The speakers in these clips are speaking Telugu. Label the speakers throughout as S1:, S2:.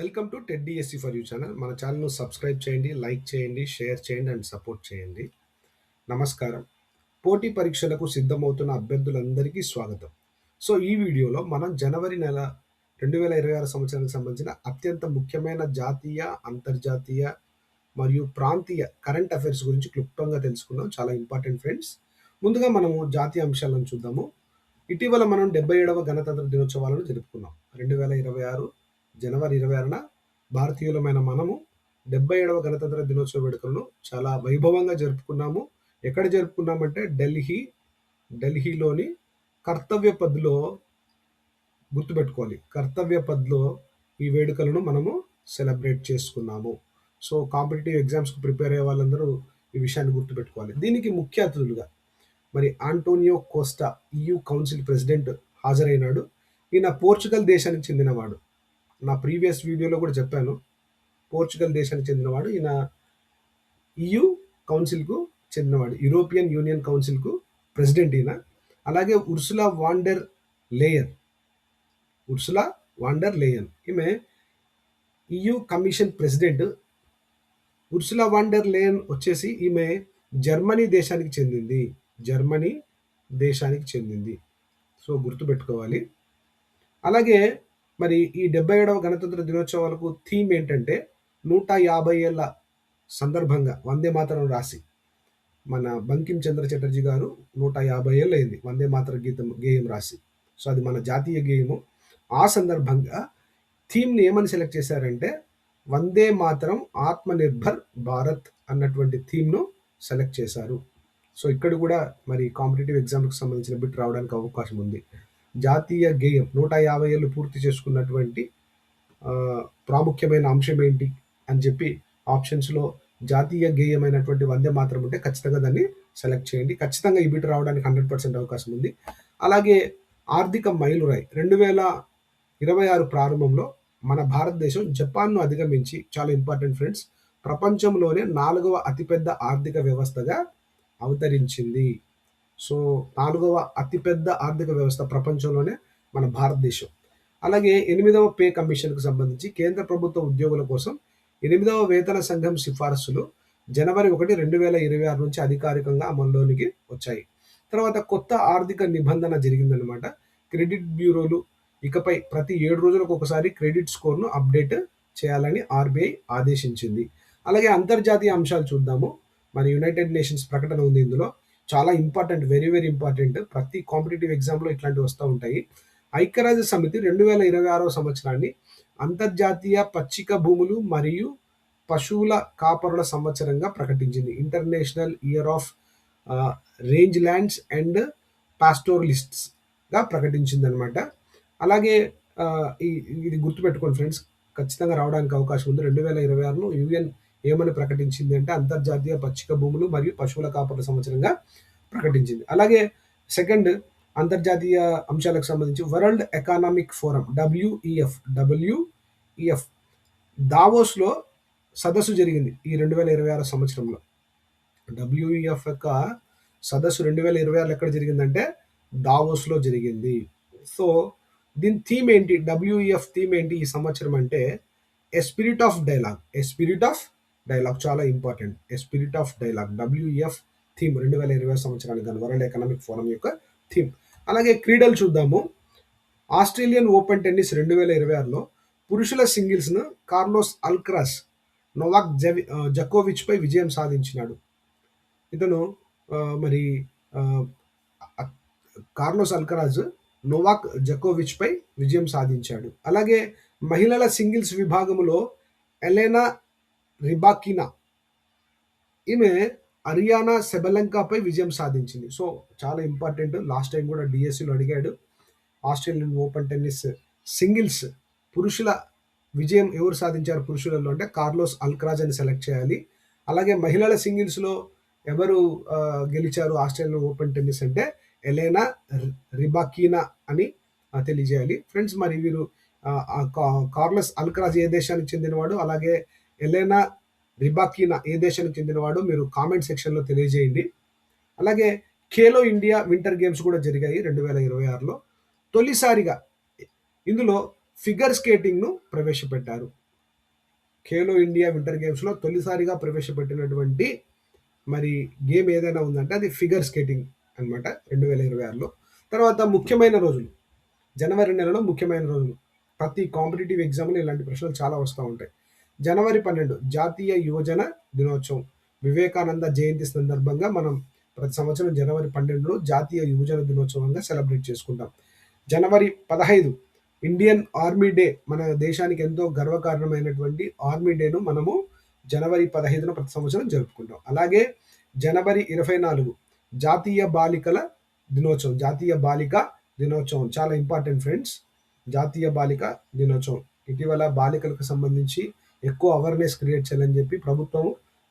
S1: Welcome to Ted DSC for you channel. మన ఛానల్ను సబ్స్క్రైబ్ చేయండి, లైక్ చేయండి, షేర్ చేయండి అండ్ సపోర్ట్ చేయండి. నమస్కారం. పోటీ పరీక్షలకు సిద్ధమవుతున్న అభ్యర్థులందరికీ స్వాగతం. సో ఈ వీడియోలో మనం జనవరి నెల 2026 సంవత్సరానికి సంబంధించిన అత్యంత ముఖ్యమైన జాతీయ, అంతర్జాతీయ మరియు ప్రాంతీయ కరెంట్ అఫైర్స్ గురించి క్లుప్తంగా తెలుసుకుందాం. చాలా ఇంపార్టెంట్ ఫ్రెండ్స్. ముందుగా మనము జాతీయ అంశాలను చూద్దాము. ఇటీవల మనం 77వ గణతంత్ర దినోత్సవాలను జరుపుకున్నాం. 2026 జనవరి 26న భారతీయులమైన మనము 77వ గణతంత్ర దినోత్సవ వేడుకలను చాలా వైభవంగా జరుపుకున్నాము. ఎక్కడ జరుపుకున్నామంటే ఢిల్లీలోని కర్తవ్య పథ్లో, గుర్తుపెట్టుకోవాలి, కర్తవ్య పథ్లో ఈ వేడుకలను మనము సెలబ్రేట్ చేసుకున్నాము. సో కాంపిటేటివ్ ఎగ్జామ్స్కి ప్రిపేర్ అయ్యే వాళ్ళందరూ ఈ విషయాన్ని గుర్తుపెట్టుకోవాలి. దీనికి ముఖ్య అతిథులుగా మరి Antonio Costa EU council president హాజరైనాడు. ఈయన పోర్చుగల్ దేశానికి చెందినవాడు. నా ప్రీవియస్ వీడియోలో కూడా చెప్పాను, పోర్చుగల్ దేశానికి చెందినవాడు. ఈయన EU కౌన్సిల్కు చెందినవాడు, యూరోపియన్ యూనియన్ కౌన్సిల్కు ప్రెసిడెంట్ ఈయన. అలాగే ఉర్సులా వాండర్ లేయన్ ఈమె EU commission president. Ursula von der Leyen వచ్చేసి ఈమె జర్మనీ దేశానికి చెందింది. సో గుర్తుపెట్టుకోవాలి. అలాగే మరి ఈ 77వ గణతంత్ర దినోత్సవాలకు థీమ్ ఏంటంటే 150 ఏళ్ల సందర్భంగా వందే మాతరం రాసి, మన బంకిం చంద్ర చటర్జీ గారు 150 ఏళ్ళు అయింది వందే మాతర గేయం రాసి. సో అది మన జాతీయ గేయము. ఆ సందర్భంగా థీమ్ని ఏమని సెలెక్ట్ చేశారంటే వందే మాతరం ఆత్మనిర్భర్ భారత్ అన్నటువంటి థీమ్ను సెలెక్ట్ చేశారు. సో ఇక్కడ కూడా మరి కాంపిటేటివ్ ఎగ్జామ్కి సంబంధించిన బిట్ రావడానికి అవకాశం ఉంది. జాతీయ గేయం 150 ఏళ్ళు పూర్తి చేసుకున్నటువంటి ప్రాముఖ్యమైన అంశం ఏంటి అని చెప్పి ఆప్షన్స్లో జాతీయ గేయమైనటువంటి వందే మాతరం ఉంటే ఖచ్చితంగా దాన్ని సెలెక్ట్ చేయండి. ఖచ్చితంగా ఈ బిట్ రావడానికి 100% అవకాశం ఉంది. అలాగే ఆర్థిక మైలురాయి 2026 ప్రారంభంలో మన భారతదేశం జపాన్ను అధిగమించి, చాలా ఇంపార్టెంట్ ఫ్రెండ్స్, ప్రపంచంలోనే 4వ అతిపెద్ద ఆర్థిక వ్యవస్థగా అవతరించింది. సో 4వ అతిపెద్ద ఆర్థిక వ్యవస్థ ప్రపంచంలోనే మన భారతదేశం. అలాగే 8వ పే కమిషన్కు సంబంధించి కేంద్ర ప్రభుత్వ ఉద్యోగుల కోసం 8వ వేతన సంఘం సిఫారసులు జనవరి 1, 2026 నుంచి అధికారికంగా అమల్లోనికి వచ్చాయి. తర్వాత కొత్త ఆర్థిక నిబంధన జరిగిందనమాట. క్రెడిట్ బ్యూరోలు ఇకపై ప్రతి 7 రోజులకు ఒకసారి క్రెడిట్ స్కోర్ను అప్డేట్ చేయాలని RBI ఆదేశించింది. అలాగే అంతర్జాతీయ అంశాలు చూద్దాము. మరి యునైటెడ్ నేషన్స్ ప్రకటన ఉంది ఇందులో. చాలా ఇంపార్టెంట్, వెరీ వెరీ ఇంపార్టెంట్. ప్రతి కాంపిటేటివ్ ఎగ్జామ్లో ఇట్లాంటివి వస్తూ ఉంటాయి. ఐక్యరాజ్య సమితి 2026వ సంవత్సరాన్ని అంతర్జాతీయ పచ్చిక భూములు మరియు పశువుల కాపరుల సంవత్సరంగా ప్రకటించింది. International year of rangelands and పాస్టోరలిస్ట్స్గా ప్రకటించింది అనమాట. అలాగే ఇది గుర్తుపెట్టుకోండి ఫ్రెండ్స్, ఖచ్చితంగా రావడానికి అవకాశం ఉంది. 2026ను UN ఏమని ప్రకటించింది అంటే అంతర్జాతీయ పచ్చిక భూములు మరియు పశువుల కాపరుల సంవత్సరంగా ప్రకటించింది. అలాగే సెకండ్ అంతర్జాతీయ అంశాలకు సంబంధించి వరల్డ్ ఎకనామిక్ ఫోరం WEF దావోస్లో సదస్సు జరిగింది ఈ 2026 సంవత్సరంలో. WEF యొక్క సదస్సు 2026 ఎక్కడ జరిగిందంటే దావోస్లో జరిగింది. సో దీని థీమ్ ఏంటి, WEF థీమ్ ఏంటి ఈ సంవత్సరం అంటే ఏ స్పిరిట్ ఆఫ్ డైలాగ్. చాలా important. A spirit of dialogue WEF theme 2020 సంవత్సరానికి గాను వరల్డ్ ఎకనామిక్ ఫోరం యొక్క థీమ్. అలాగే క్రీడలు చూద్దాము. ఆస్ట్రేలియన్ ఓపెన్ టెన్నిస్ 2026లో పురుషుల సింగిల్స్ను కార్లోస్ అల్క్రాజ్ నోవాక్ జకోవిచ్ పై విజయం సాధించినాడు. ఇతను మరి కార్లోస్ అల్కరాజ్ నోవాక్ జకోవిచ్ పై విజయం సాధించాడు. అలాగే మహిళల సింగిల్స్ విభాగంలో ఎలెనా రిబాకినా ఈమె అరియానా సెబలంకాపై విజయం సాధించింది. సో చాలా ఇంపార్టెంట్. లాస్ట్ టైం కూడా డిఎస్సిలో అడిగాడు. ఆస్ట్రేలియన్ ఓపెన్ టెన్నిస్ సింగిల్స్ పురుషుల విజయం ఎవరు సాధించారు పురుషులలో అంటే కార్లోస్ అల్కరాజ్ అని సెలెక్ట్ చేయాలి. అలాగే మహిళల సింగిల్స్లో ఎవరు గెలిచారు ఆస్ట్రేలియన్ ఓపెన్ టెన్నిస్ అంటే ఎలెనా రిబాకినా అని తెలియజేయాలి ఫ్రెండ్స్. మరి వీరు కార్లోస్ అల్కరాజ్ ఏ దేశానికి చెందినవాడు, అలాగే ఎలెనా రిబాకినా ఏ దేశానికి చెందినవాడు మీరు కామెంట్ సెక్షన్లో తెలియజేయండి. అలాగే ఖేలో ఇండియా వింటర్ గేమ్స్ కూడా జరిగాయి 2026లో. తొలిసారిగా ఇందులో ఫిగర్ స్కేటింగ్ను ప్రవేశపెట్టారు. ఖేలో ఇండియా వింటర్ గేమ్స్‌లో తొలిసారిగా ప్రవేశపెట్టినటువంటి మరి గేమ్ ఏదైనా ఉందంటే అది ఫిగర్ స్కేటింగ్ అనమాట 2026లో. తర్వాత ముఖ్యమైన రోజులు, జనవరి నెలలో ముఖ్యమైన రోజులు. ప్రతి కాంపిటీటివ్ ఎగ్జామ్‌లో ఇలాంటి ప్రశ్నలు చాలా వస్తా ఉంటాయి. జనవరి 12 జాతీయ యువజన దినోత్సవం. వివేకానంద జయంతి సందర్భంగా మనం ప్రతి సంవత్సరం జనవరి 12 జాతీయ యువజన దినోత్సవంగా సెలబ్రేట్ చేసుకుంటాం. జనవరి 15 ఇండియన్ ఆర్మీ డే. మన దేశానికి ఎంతో గర్వకారణమైనటువంటి ఆర్మీ డేను మనము జనవరి 15న ప్రతి సంవత్సరం జరుపుకుంటాం. అలాగే జనవరి 24 జాతీయ బాలికల దినోత్సవం. జాతీయ బాలిక దినోత్సవం చాలా ఇంపార్టెంట్ ఫ్రెండ్స్. జాతీయ బాలిక దినోత్సవం. ఇటీవల బాలికలకు సంబంధించి ఎక్కువ అవేర్‌నెస్ క్రియేట్ చేయాలని చెప్పి ప్రభుత్వం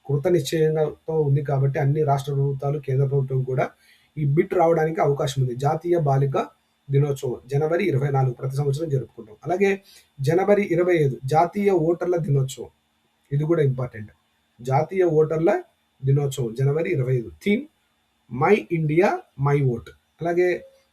S1: కృత నిశ్చయంతో ఉంది కాబట్టి అన్ని రాష్ట్ర ప్రభుత్వాలు, కేంద్ర ప్రభుత్వం కూడా ఈ బిట్ రావడానికి అవకాశం ఉంది. జాతీయ బాలిక దినోత్సవం జనవరి 24 ప్రతి సంవత్సరం జరుపుకుంటాం. అలాగే జనవరి 25 జాతీయ ఓటర్ల దినోత్సవం. ఇది కూడా ఇంపార్టెంట్. జాతీయ ఓటర్ల దినోత్సవం జనవరి 25. Theme my India my vote. అలాగే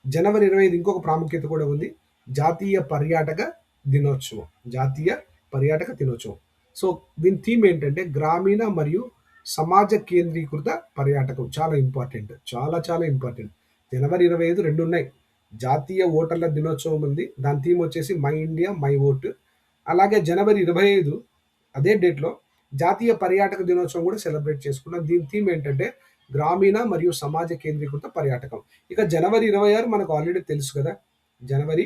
S1: జనవరి 25 ఇంకొక ప్రాముఖ్యత కూడా ఉంది. జాతీయ పర్యాటక దినోత్సవం. జాతీయ పర్యాటక దినోత్సవం. సో దీని థీమ్ ఏంటంటే గ్రామీణ మరియు సమాజ కేంద్రీకృత పర్యాటకం. చాలా ఇంపార్టెంట్. చాలా చాలా ఇంపార్టెంట్. జనవరి 25 2 ఉన్నాయి. జాతీయ ఓటర్ల దినోత్సవం ఉంది. దాని థీమ్ వచ్చేసి మై ఇండియా మై ఓట్. అలాగే జనవరి 25 అదే డేట్‌లో జాతీయ పర్యాటక దినోత్సవం కూడా సెలబ్రేట్ చేసుకున్నాం. దీని థీమ్ ఏంటంటే గ్రామీణ మరియు సమాజ కేంద్రీకృత పర్యాటకం. ఇక జనవరి 26 మనకు ఆల్రెడీ తెలుసు కదా! జనవరి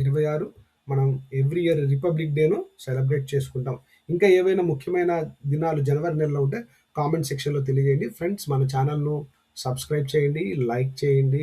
S1: 26 మనం ఎవ్రీ ఇయర్ రిపబ్లిక్ డేను సెలబ్రేట్ చేసుకుంటాం. ఇంకా ఏవైనా ముఖ్యమైన దినాలు జనవరి నెలలో ఉంటే కామెంట్ సెక్షన్‌లో తెలియజేయండి. ఫ్రెండ్స్ మన ఛానెల్‌ను సబ్స్క్రైబ్ చేయండి, లైక్ చేయండి.